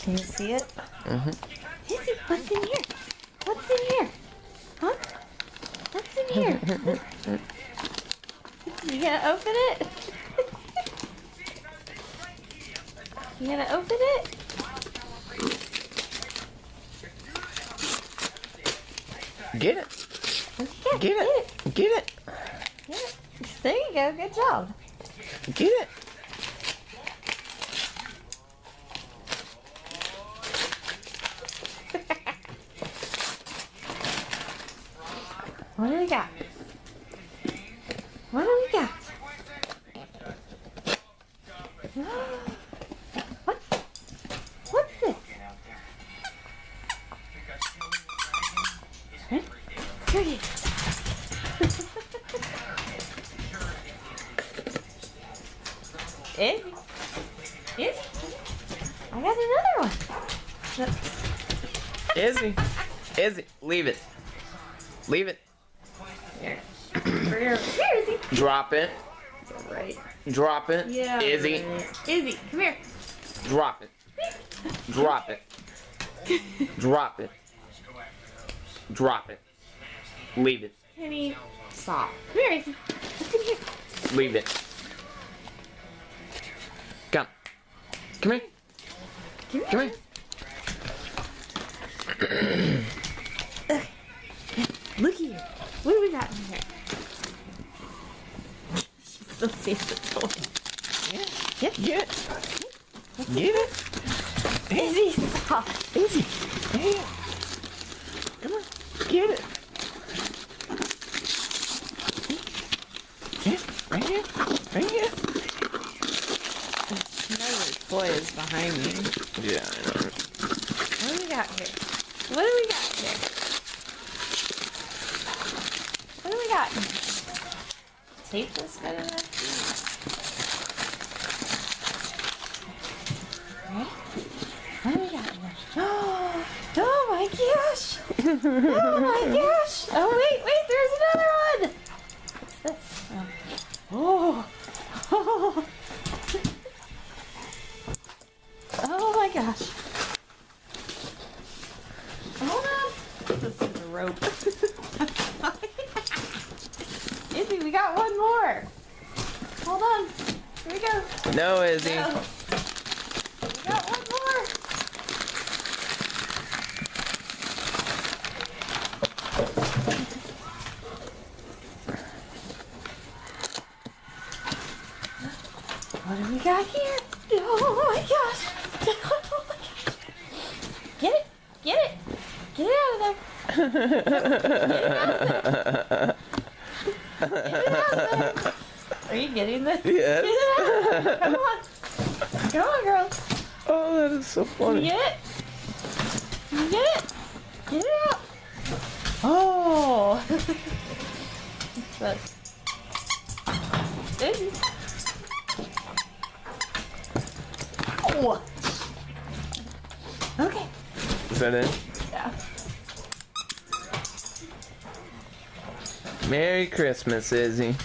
Can you see it? Mm-hmm. Izzy, what's in here? What's in here? Huh? What's in here? You gonna open it? You gonna open it? Get it. Okay, Get it. Get it. Get it. There you go. Good job. Get it. What do we got? What do we got? What's this? Huh? Here it is. Izzy. Izzy. I got another one. Izzy. Izzy, leave it. Leave it. Here. Here, Izzy. Drop it. Right. Drop it. Yeah. Izzy. Right. Izzy, come here. Drop it. Drop it. Drop it. Drop it. Leave it. Kenny, stop. Come here, Izzy. What's in here? Leave it. Come. Come here. Come here. Look here. What do we got in here? She still sees the toy. Get it. Get it. Izzy, stop. Izzy. Hey. Come on. Get it. Yeah. Right here. Right here. Another toy is behind me. Yeah, I know. What do we got here? What do we got here? What do we got here? Tape this good enough? Ready? What do we got here? Oh my gosh! Oh my gosh! Oh wait, there's another one! What's this? Oh. Oh my gosh. Hold on. This is a rope. Izzy, we got one more. Hold on. Here we go. No, Izzy. Go. We got one more. What do we got here? Oh my gosh. Oh my gosh. Get it. Get it. Get it out of there. Get it out of there. Are you getting this? Yes. Get it out. Come on. Come on, girl. Oh, that is so Can funny. you get it? Can you get it? Get it out. Oh. What's this? Izzy. Oh. Okay. Is that it? Yeah. Merry Christmas, Izzy.